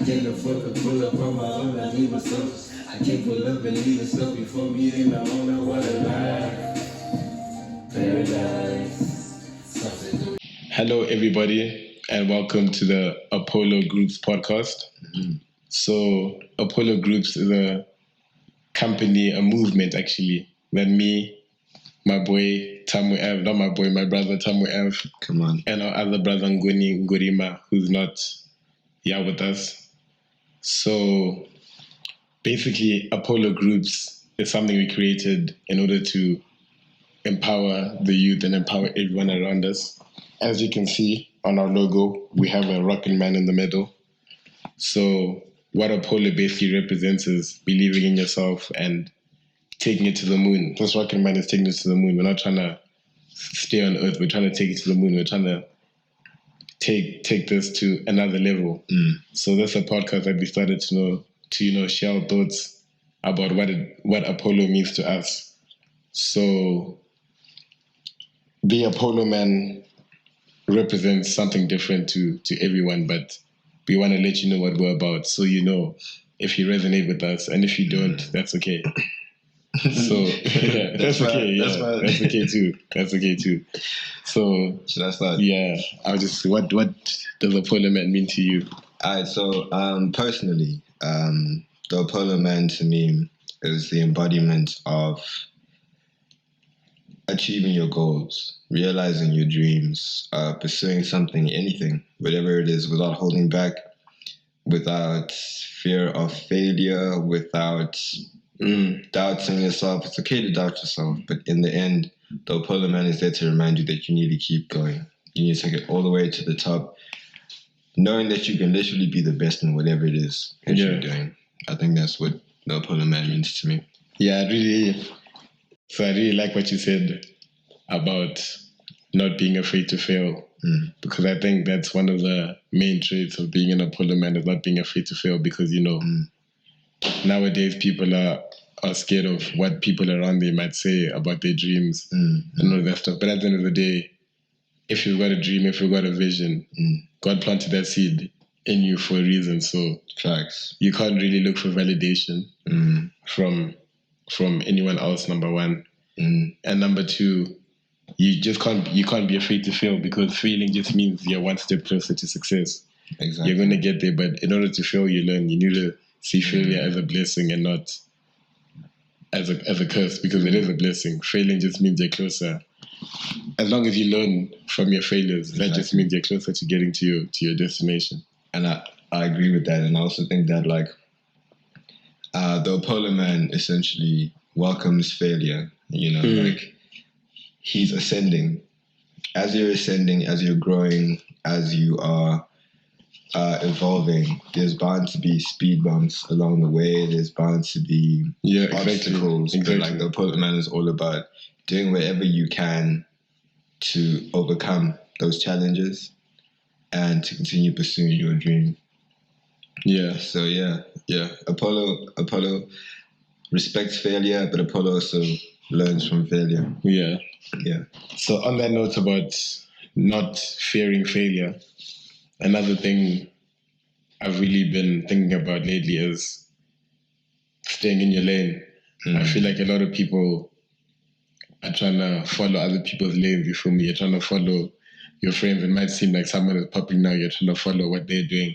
can't afford to pull up on my own, I need myself. I can't pull up and leave the stuff before me, they not on that water life. Paradise. Hello, everybody, and welcome to the Apollo Groups podcast. So, Apollo Groups is a company, a movement actually, that me, my boy Tamu Ev, not my boy, my brother Tamu Ev, Come on. and our other brother Nguni Ngurima, who's not here with us. So, basically, Apollo Groups is something we created in order to empower the youth and empower everyone around us. As you can see on our logo, we have a rockin' man in the middle. So what Apollo basically represents is believing in yourself and taking it to the moon. This rockin' man is taking it to the moon. We're not trying to stay on Earth. We're trying to take it to the moon. We're trying to take this to another level. So that's a podcast that we started to share our thoughts about what Apollo means to us. So the Apollo man represents something different to everyone, but we want to let you know what we're about, so you know if you resonate with us, and if you don't, that's okay. So yeah, that's okay. Yeah, that's okay too. That's okay too. So Should I start? yeah, I'll just what does Apollo man mean to you? Alright, so personally, the Apollo man to me is the embodiment of achieving your goals, realizing your dreams, pursuing something, anything, whatever it is, without holding back, without fear of failure, without doubting yourself. It's okay to doubt yourself, but in the end, the Apollo man is there to remind you that you need to keep going. You need to get all the way to the top, knowing that you can literally be the best in whatever it is that you're doing. I think that's what the Apollo man means to me. Yeah, I really like what you said about not being afraid to fail, because I think that's one of the main traits of being an Apollo man, is not being afraid to fail, because nowadays people are scared of what people around them might say about their dreams and all that stuff. But at the end of the day, if you've got a dream, if you've got a vision, God planted that seed in you for a reason. So Facts. you can't really look for validation from anyone else, number one. And number two, you can't be afraid to fail, because failing just means you're one step closer to success. Exactly. You're going to get there, but in order to fail, you learn. You need to see failure as a blessing and not as a curse, because it is a blessing. Failing just means you're closer. As long as you learn from your failures, that just means you're closer to getting to your destination. And I agree with that. And I also think that the Apollo man essentially welcomes failure. Like he's ascending. As you're ascending, as you're growing, as you are evolving, there's bound to be speed bumps along the way. There's bound to be obstacles. Exactly. But the Apollo man is all about doing whatever you can to overcome those challenges and to continue pursuing your dream. Yeah. So yeah. Apollo respects failure, but Apollo also learns from failure. Yeah. Yeah. So on that note about not fearing failure, another thing I've really been thinking about lately is staying in your lane. I feel like a lot of people are trying to follow other people's lanes, you feel me? You're trying to follow your friends. It might seem like someone is popping now, you're trying to follow what they're doing.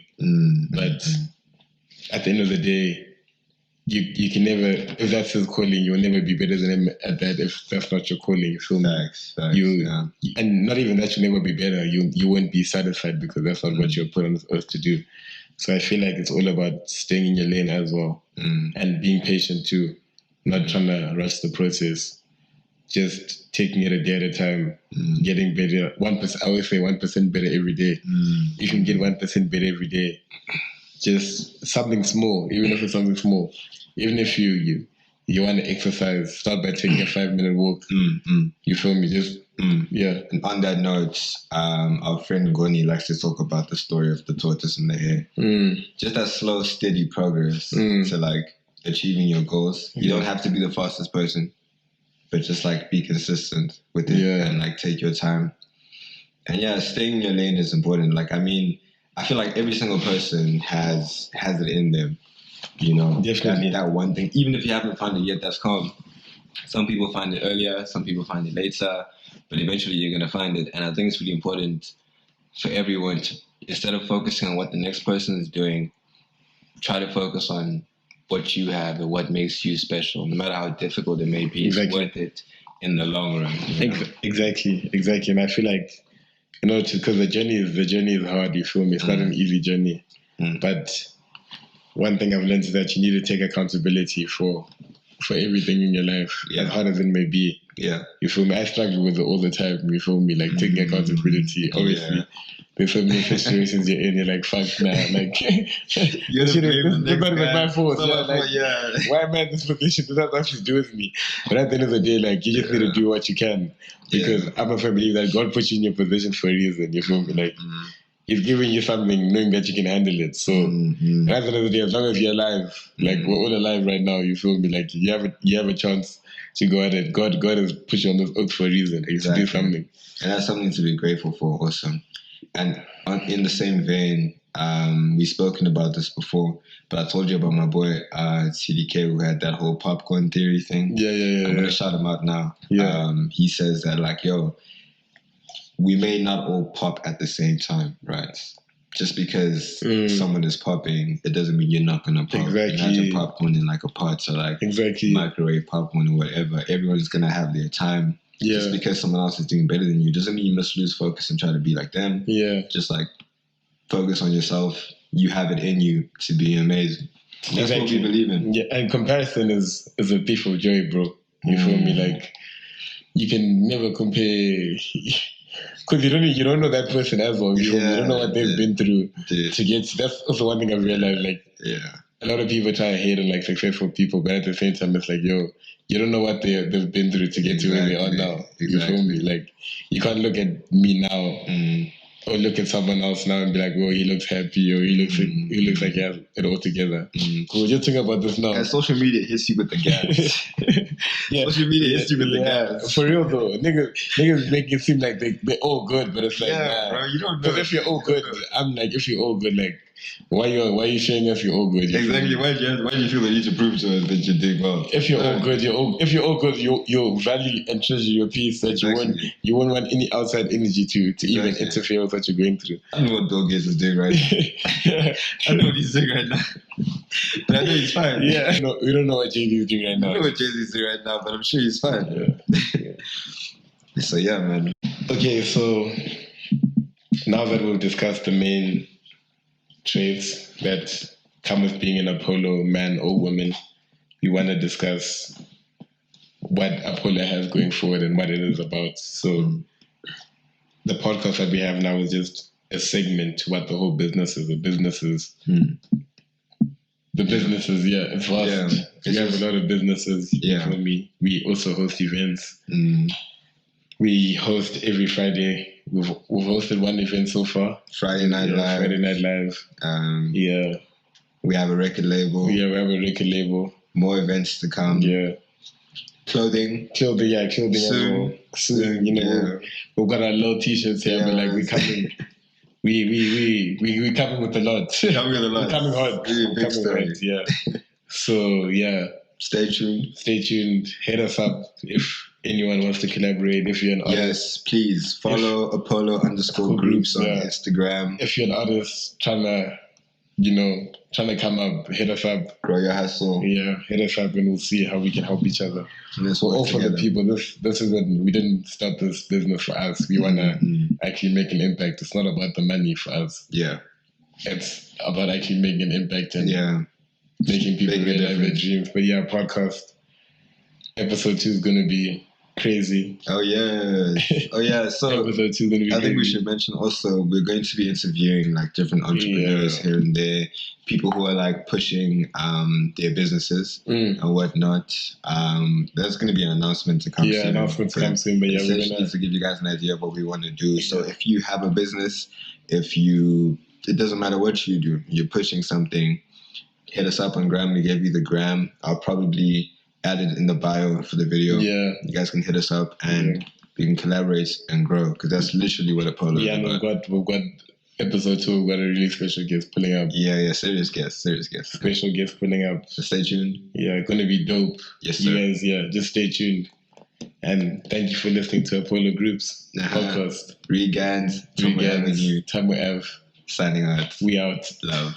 But at the end of the day, you can never, if that's his calling, you'll never be better than him at that if that's not your calling, you feel me? Facts, and not even that, you'll never be better. You won't be satisfied, because that's not what you're put on this earth to do. So I feel like it's all about staying in your lane as well, and being patient too, not trying to rush the process, just taking it a day at a time, getting better. 1%, I always say 1% better every day. You can get 1% better every day. Just something small, even if it's something small. Even if you want to exercise, start by taking a 5-minute walk. You feel me? Just yeah. And on that note, our friend Goni likes to talk about the story of the tortoise and the hare. Just that slow, steady progress to achieving your goals. You don't have to be the fastest person, but just be consistent with it and take your time. And yeah, staying in your lane is important. I feel like every single person has it in them. You know, Definitely. that one thing. Even if you haven't found it yet, that's calm. Some people find it earlier, some people find it later, but eventually you're gonna find it. And I think it's really important for everyone to, instead of focusing on what the next person is doing, try to focus on what you have and what makes you special. No matter how difficult it may be, it's worth it in the long run. You know? Exactly. And I feel like, because the journey is hard. You feel me? It's not an easy journey, but one thing I've learned is that you need to take accountability for everything in your life, as hard as it may be. Yeah. You feel me? I struggle with it all the time. You feel me? Like taking accountability. Obviously, there's so many situations you're in. You're like, fuck, nah. Like, this is my fault. Why am I in this position? This has nothing to do with me. But at the end of the day, like, you just need to do what you can. Because I'm a firm believer that God put you in your position for a reason. You feel me? Like, He's giving you something, knowing that you can handle it. So at the end of the day, as long as you're alive, like we're all alive right now, you feel me? Like you have a chance to go at it. God has put you on this earth for a reason. He's to do something, and that's something to be grateful for. Also, and in the same vein, we've spoken about this before, but I told you about my boy CDK who had that whole popcorn theory thing. Yeah. I'm gonna shout him out now. Yeah. He says that like, yo, we may not all pop at the same time, right? Just because someone is popping, it doesn't mean you're not gonna pop. Exactly. Imagine popcorn in like a pot, so like microwave popcorn or whatever. Everyone's gonna have their time. Yeah. Just because someone else is doing better than you doesn't mean you must lose focus and try to be like them. Yeah. Just like focus on yourself. You have it in you to be amazing. That's what we believe in. Yeah, and comparison is a thief of joy, bro. You feel me? Like you can never compare. Because you don't know that person as well. You don't know what they've been through to get. That's also one thing I've realized. Like, a lot of people try to hate on like successful people, but at the same time, it's like, yo, you don't know what they've been through to get to where they are now. You feel me? Like, you can't look at me now or look at someone else now and be like, oh, he looks happy, or he looks like he has it all together. Cool. Just think about this now. And social media hits you with the gas. Social media hits you with the gas. For real though, niggas make it seem like they're all good, but it's like, nah. Bro, you don't know. Because if you're all good, I'm like, if you're all good, like, why you showing us you're all good? Exactly. Why do you feel the need to prove to us that you're doing well? If you're all good, if you're all good, you value and treasure your peace. That you won't want any outside energy to even interfere with what you're going through. I know what Bill Gates is doing right now. I know what he's doing right now. But I know he's fine. Yeah. No, we don't know what Jay-Z is doing right now. I know what Jay-Z's doing right now, but I'm sure he's fine. So yeah, man. Okay, so now that we've discussed the main traits that come with being an Apollo man or woman, we want to discuss what Apollo has going forward and what it is about. So the podcast that we have now is just a segment to what the whole business is. The businesses, it's vast. We have a lot of businesses. For me, we also host events. We host every Friday. We've hosted one event so far. Friday Night Live. We have a record label. Yeah, we have a record label. More events to come. Yeah. Clothing. Soon. We've got our little t-shirts here, but like we coming. We coming with a lot. We're coming hard. Big story. Yeah. So yeah. Stay tuned. Hit us up if anyone wants to collaborate. If you're an artist, yes, please follow Apollo_groups on Instagram. If you're an artist trying to come up, hit us up. Grow your hustle. Yeah, hit us up and we'll see how we can help each other. We're all for the people. This isn't. We didn't start this business for us. We wanna actually make an impact. It's not about the money for us. Yeah, it's about actually making an impact and making people realize their dreams. But yeah, podcast episode 2 is gonna be crazy. Oh yeah. So episode 2 is gonna be I think we should mention also we're going to be interviewing like different entrepreneurs here and there, people who are like pushing their businesses and whatnot. There's gonna be an announcement to come soon. Announcement to come soon. But essentially to give you guys an idea of what we want to do. So if you have a business, it doesn't matter what you do, you're pushing something, hit us up on Gram. We gave you the Gram. I'll probably add it in the bio for the video. Yeah. You guys can hit us up and we can collaborate and grow because that's literally what Apollo is about. We've got episode 2, we've got a really special guest pulling up. Yeah, serious guest. Special guest pulling up. So stay tuned. Yeah, gonna be dope. Yes, sir. You guys, just stay tuned. And thank you for listening to Apollo Groups podcast. Regans, Tambo Avenue. Tambo Ave. Signing out. We out. Love.